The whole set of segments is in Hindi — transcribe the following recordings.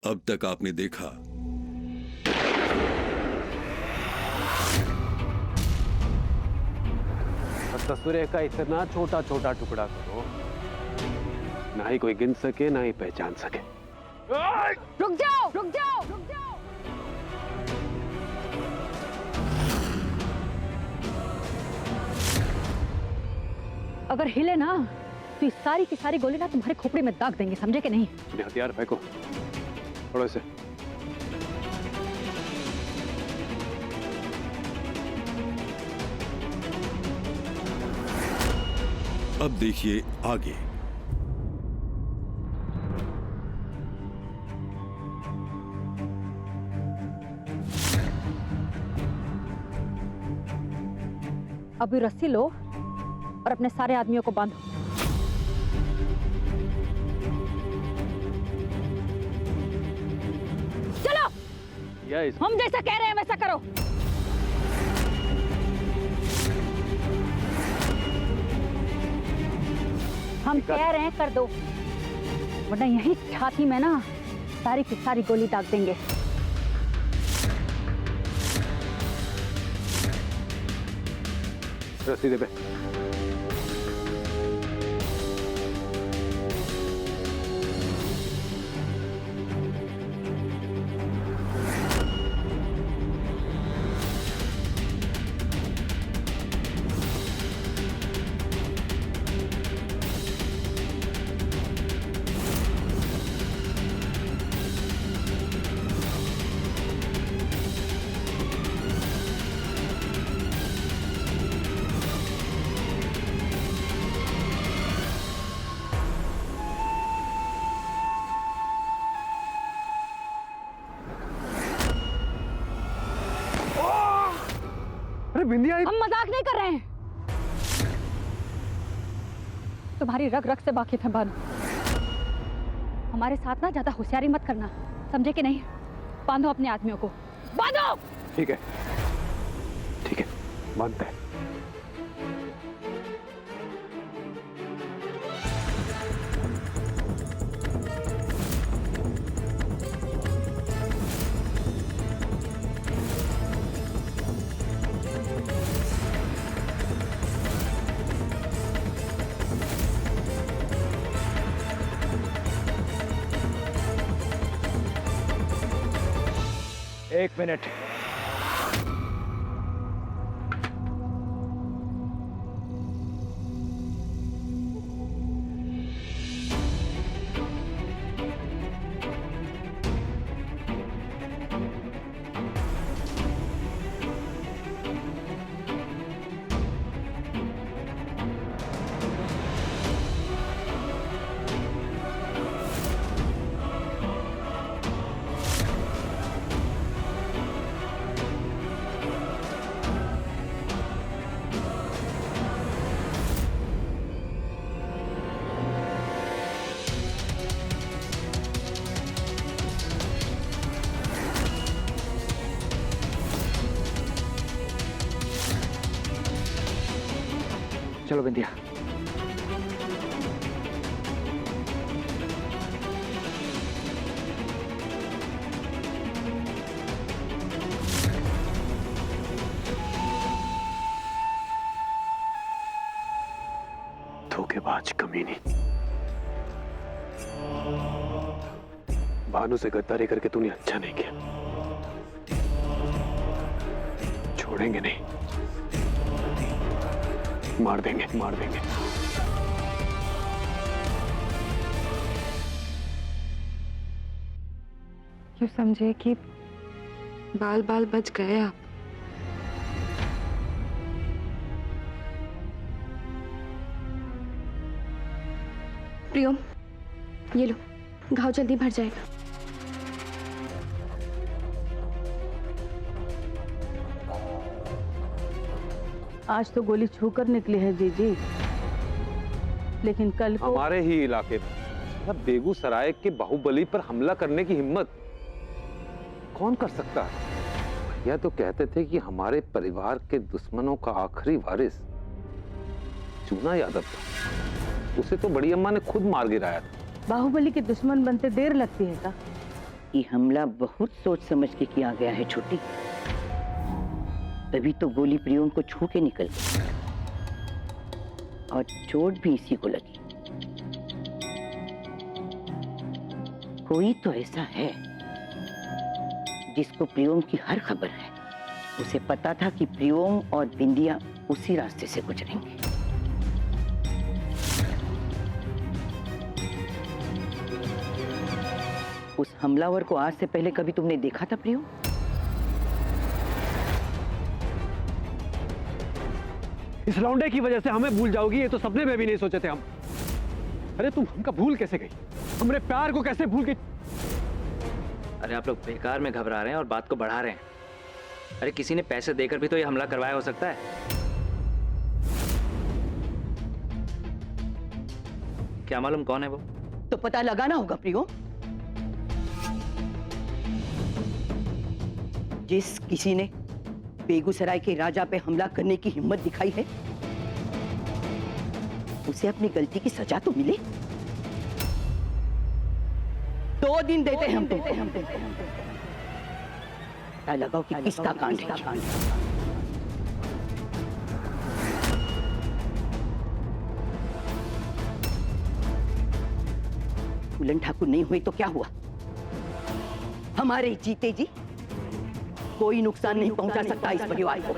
अब तक आपने देखा तस्वीर का इतना छोटा छोटा टुकड़ा करो, ना ही कोई गिन सके ना ही पहचान सके। रुक जाओ, रुक जाओ, रुक जाओ। अगर हिले ना तो ये सारी की सारी गोली ना तुम्हारे खोपड़ी में दाग देंगे, समझे कि नहीं? अपने हथियार फेंको थोड़े से। अब देखिए आगे। अभी रस्सी लो और अपने सारे आदमियों को बांधो। चलो, हम जैसा कह रहे हैं वैसा करो। हम कह रहे हैं कर दो, वरना यही छाती में ना सारी की सारी गोली दाग देंगे। रस्सी दे बे। बिंदिया, हम मजाक नहीं कर रहे हैं, तुम्हारी रग रग से वाकिफ है बानो। हमारे साथ ना ज्यादा होशियारी मत करना, समझे कि नहीं? बांधो अपने आदमियों को, बांधो। ठीक है ठीक है, बांधते हैं। एक मिनट। चलो बिंदिया। धोखेबाज कमीनी, भानु से गद्दारी करके तूने अच्छा नहीं किया। छोड़ेंगे नहीं, मार देंगे, मार देंगे। यूं समझे कि बाल बाल बच गए आप। प्रियम, ये लो, घाव जल्दी भर जाएगा। आज तो गोली छूकर निकली है जीजी, लेकिन कल को हमारे ही इलाके में बेगूसराय के बाहुबली पर हमला करने की हिम्मत कौन कर सकता है? भैया तो कहते थे कि हमारे परिवार के दुश्मनों का आखिरी वारिस चूना यादव था। उसे तो बड़ी अम्मा ने खुद मार गिराया था। बाहुबली के दुश्मन बनते देर लगती है का? ये हमला बहुत सोच समझ के किया गया है छोटी, तभी तो गोली प्रियम को छू के निकल गई और चोट भी इसी को लगी। कोई तो ऐसा है जिसको प्रियम की हर खबर है। उसे पता था कि प्रियम और बिंदिया उसी रास्ते से गुजरेंगे। उस हमलावर को आज से पहले कभी तुमने देखा था प्रियम? इस लौंडे की वजह से हमें भूल जाओगी, ये तो सपने में भी नहीं सोचे थे हम। अरे तुम हमका भूल कैसे गई? हमारे प्यार को कैसे भूल गई? अरे आप लोग बेकार में घबरा रहे हैं और बात को बढ़ा रहे हैं। अरे किसी ने पैसे देकर भी तो ये हमला करवाया हो सकता है। क्या मालूम कौन है वो? तो पता लगाना होगा प्रियम। जिस किसी ने बेगूसराय के राजा पे हमला करने की हिम्मत दिखाई है, उसे अपनी गलती की सजा तो मिले। 2 दिन देते हैं हम पता लगाओ कि किसका कांड है। फूलन ठाकुर नहीं हुई तो क्या हुआ? हमारे जीते जी कोई नुकसान नहीं पहुंचा सकता इस परिवार को।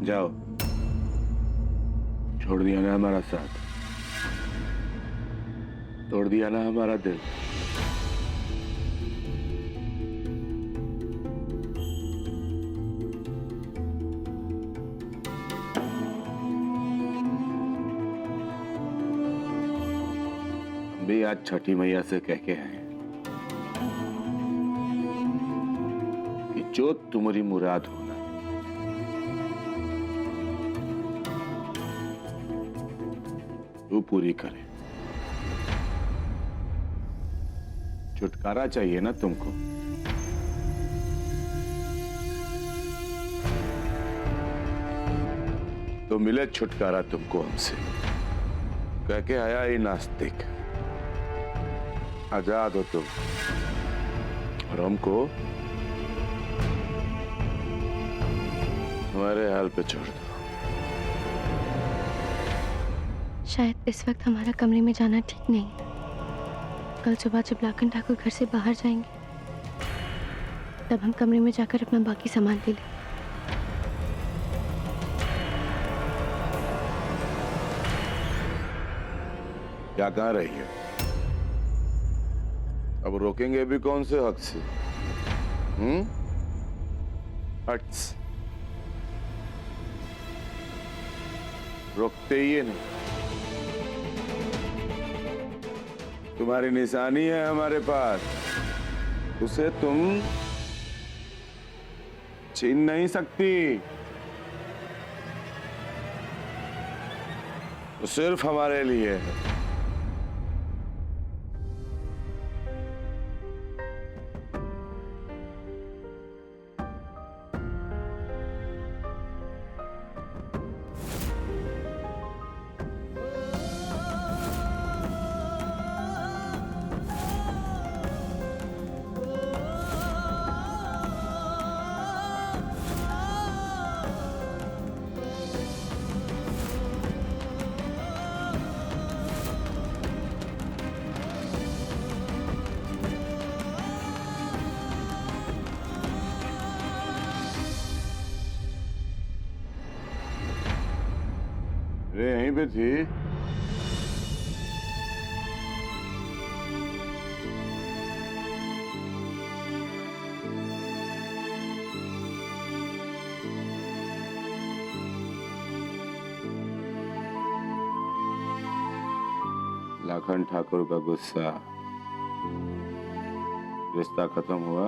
जाओ, छोड़ दिया ना हमारा साथ, तोड़ दिया ना हमारा दिल। हम भी आज छठी मैया से कह के आए कि जो तुम्हारी मुराद हो वो पूरी करे। छुटकारा चाहिए ना तुमको? तो मिले छुटकारा तुमको हमसे। कह के आया ही नास्तिक, आजाद हो तुम और हमको हमारे हाल पे छोड़ दो। शायद इस वक्त हमारा कमरे में जाना ठीक नहीं। कल सुबह जब लाखन ठाकुर घर से बाहर जाएंगे, तब हम कमरे में जाकर अपना बाकी सामान ले लें। क्या कह रही है? अब रोकेंगे भी कौन से हक से? हट्स रोकते ही नहीं। तुम्हारी निशानी है हमारे पास, उसे तुम छीन नहीं सकती। तो सिर्फ हमारे लिए है। अरे यहीं पे थी। लाखन ठाकुर का गुस्सा, रिश्ता खत्म हुआ,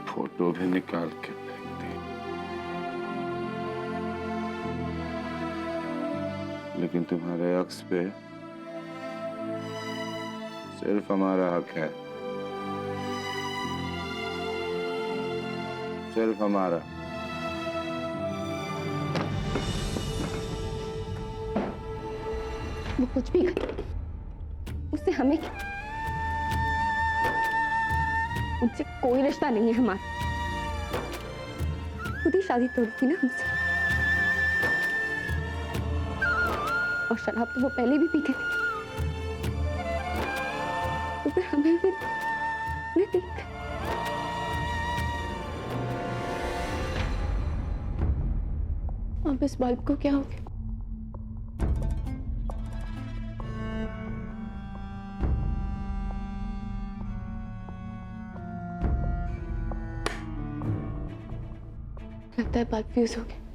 फूट तो भी निकाल के फेंक दी, लेकिन तुम्हारे अक्स पे सिर्फ हमारा हक है, सिर्फ हमारा। वो कुछ भी करे, उससे हमें क्या? उनसे कोई रिश्ता नहीं है हमारा। खुद ही शादी तोड़ी थी ना हमसे, और शराब तो वो पहले भी पीते थे, तो फिर हमें भी नहीं। अब इस बल्ब को क्या हो गया? लगता है बल्ब फ्यूज हो गया।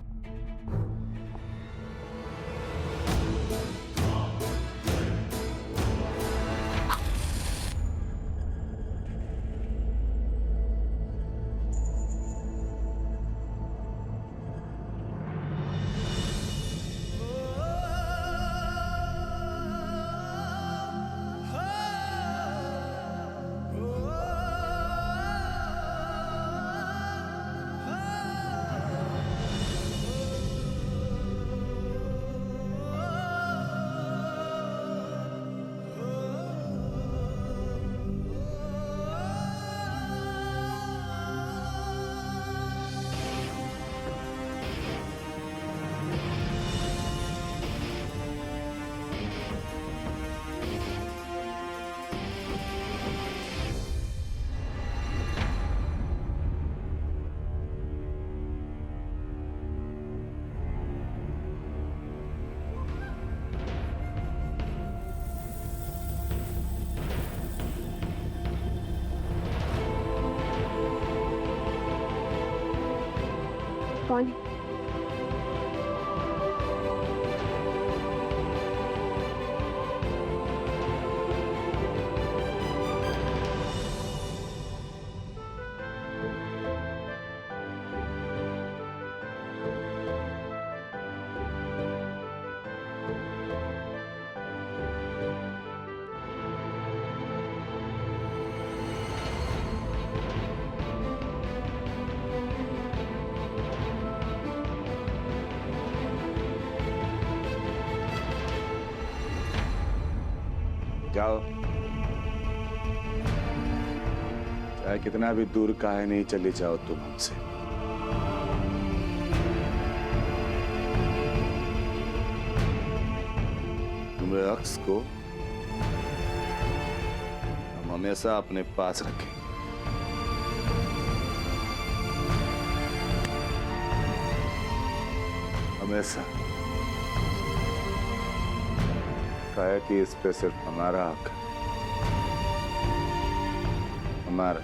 कौन है? जाओ, चाहे कितना भी दूर काहे नहीं चली जाओ तुम हमसे। तुम्हारे अक्स को हम हमेशा अपने पास रखें। हमेशा, कहा कि इस पे सिर्फ हमारा हक है, हमारा।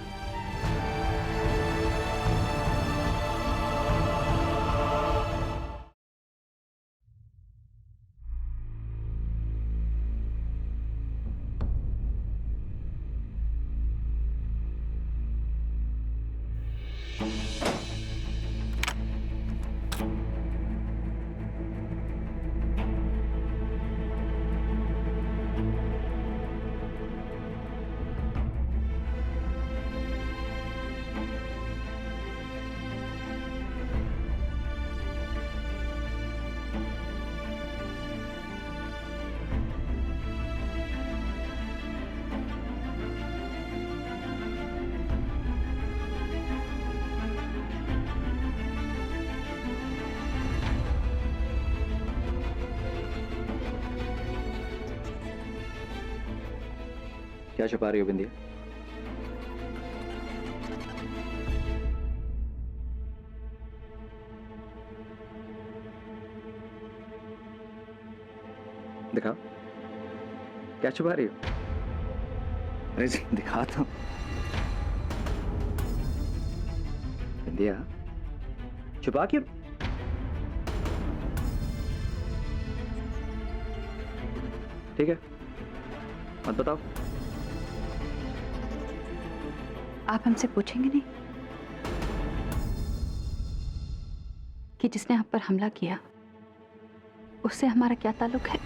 क्या छुपा रही हो बिंदिया? दिखाओ, क्या छुपा रही हो? अरे दिखा तो। बिंदिया, छुपा क्यों? ठीक है, मत बताओ। आप हमसे पूछेंगे नहीं? कि जिसने आप पर हमला किया उससे हमारा क्या ताल्लुक है?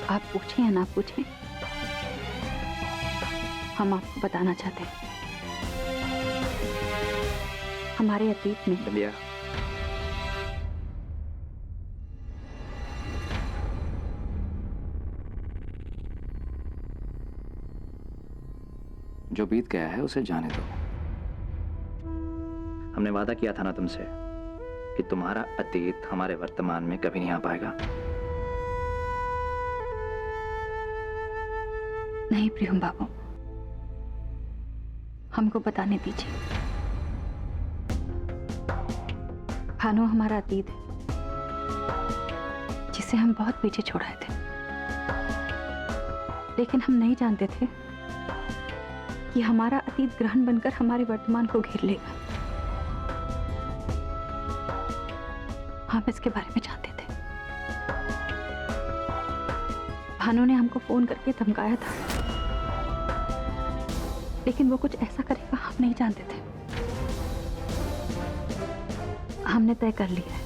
आप पूछें या ना पूछें, हम आपको बताना चाहते हैं। हमारे अतीत में बिंदिया, जो बीत गया है उसे जाने दो। हमने वादा किया था ना तुमसे कि तुम्हारा अतीत हमारे वर्तमान में कभी नहीं आ पाएगा। नहीं प्रियम बाबू, हमको बताने दीजिए। भानु हमारा अतीत है जिसे हम बहुत पीछे छोड़ाए थे, लेकिन हम नहीं जानते थे कि हमारा अतीत ग्रहण बनकर हमारे वर्तमान को घेर लेगा। हम इसके बारे में जानते थे। भानु ने हमको फोन करके धमकाया था, लेकिन वो कुछ ऐसा करेगा हम नहीं जानते थे। हमने तय कर लिया है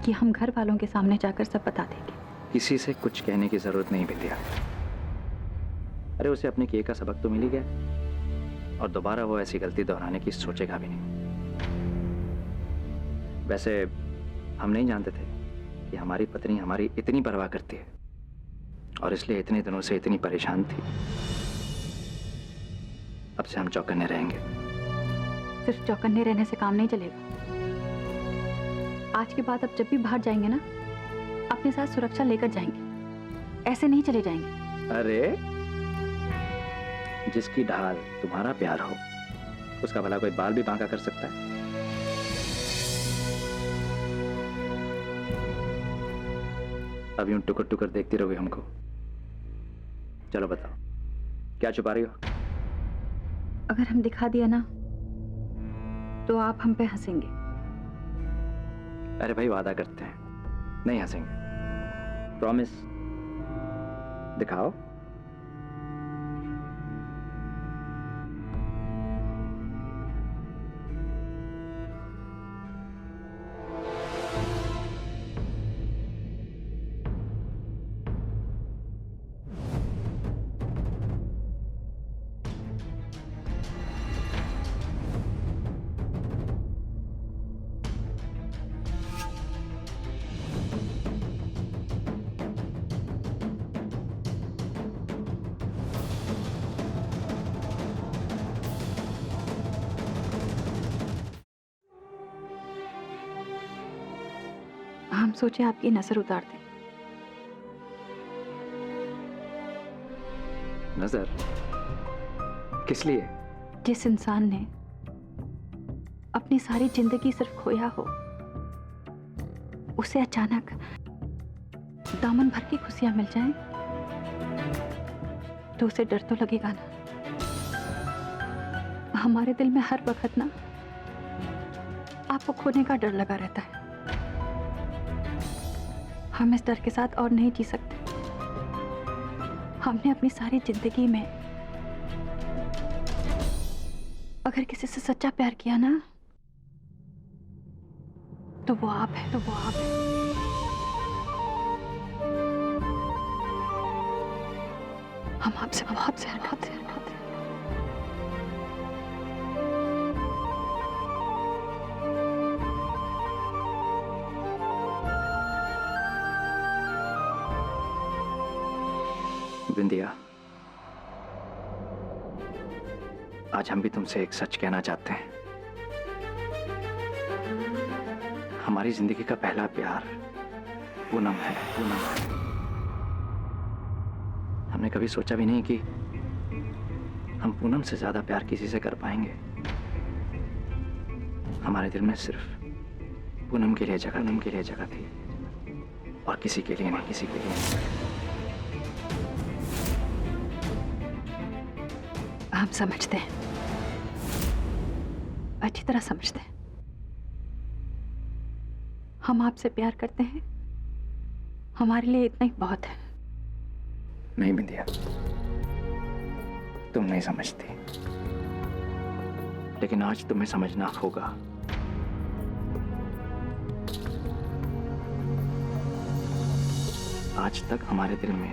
कि हम घर वालों के सामने जाकर सब बता देंगे। किसी से कुछ कहने की जरूरत नहीं बिंदिया। अरे उसे अपने किए का सबक तो मिल ही गया, और दोबारा वो ऐसी गलती दोहराने की सोचेगा भी नहीं। वैसे हम नहीं जानते थे कि हमारी पत्नी हमारी इतनी परवाह करती है, और इसलिए इतने दिनों से इतनी परेशान थी। अब से हम चौकन्ने रहेंगे। सिर्फ चौकन्ने रहने से काम नहीं चलेगा। आज के बाद अब जब भी बाहर जाएंगे ना, अपने साथ सुरक्षा लेकर जाएंगे, ऐसे नहीं चले जाएंगे। अरे जिसकी ढाल तुम्हारा प्यार हो, उसका भला कोई बाल भी बांका कर सकता है? अब यूं टुकर टुकर देखती रहोगे हमको? चलो बताओ, क्या छुपा रही हो? अगर हम दिखा दिया ना तो आप हम पे हंसेंगे। अरे भाई वादा करते हैं, नहीं हंसेंगे। प्रॉमिस। दिखाओ। हम सोचे आपकी नजर उतार दें। नजर? किस लिए? जिस इंसान ने अपनी सारी जिंदगी सिर्फ खोया हो, उसे अचानक दामन भर की खुशियां मिल जाएं, तो उसे डर तो लगेगा ना। हमारे दिल में हर वक्त ना आपको खोने का डर लगा रहता है। हम इस डर के साथ और नहीं जी सकते। हमने अपनी सारी जिंदगी में अगर किसी से सच्चा प्यार किया ना, तो वो आप है, तो वो आप है। हम आपसे बहुत से बिंदिया, आज हम भी तुमसे एक सच कहना चाहते हैं। हमारी जिंदगी का पहला प्यार पूनम है, पूनम है। हमने कभी सोचा भी नहीं कि हम पूनम से ज्यादा प्यार किसी से कर पाएंगे। हमारे दिल में सिर्फ पूनम के लिए जगह थी, और किसी के लिए नहीं, किसी के लिए नहीं। हम समझते हैं, अच्छी तरह समझते हैं। हम आपसे प्यार करते हैं, हमारे लिए इतना ही बहुत है। नहीं बिंदिया, तुम नहीं समझती, लेकिन आज तुम्हें समझना होगा। आज तक हमारे दिल में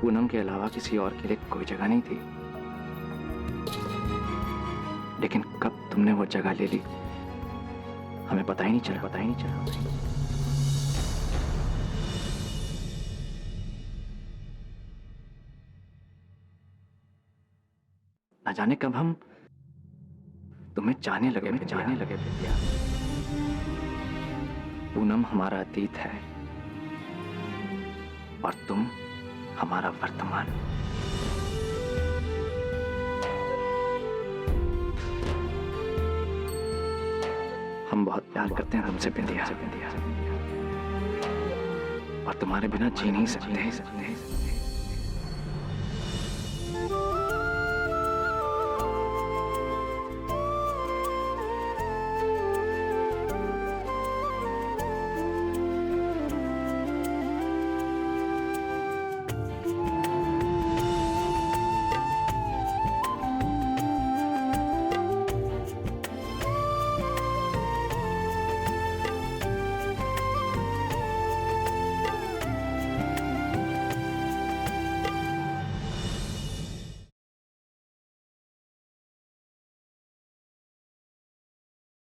पूनम के अलावा किसी और के लिए कोई जगह नहीं थी, लेकिन कब तुमने वो जगह ले ली हमें पता ही नहीं चला। ना जाने कब हम तुम्हें जाने लगे विद्या। पूनम हमारा अतीत है और तुम हमारा वर्तमान। हम बहुत प्यार करते हैं तुमसे बिंदिया, और तुम्हारे बिना जी नहीं सकते।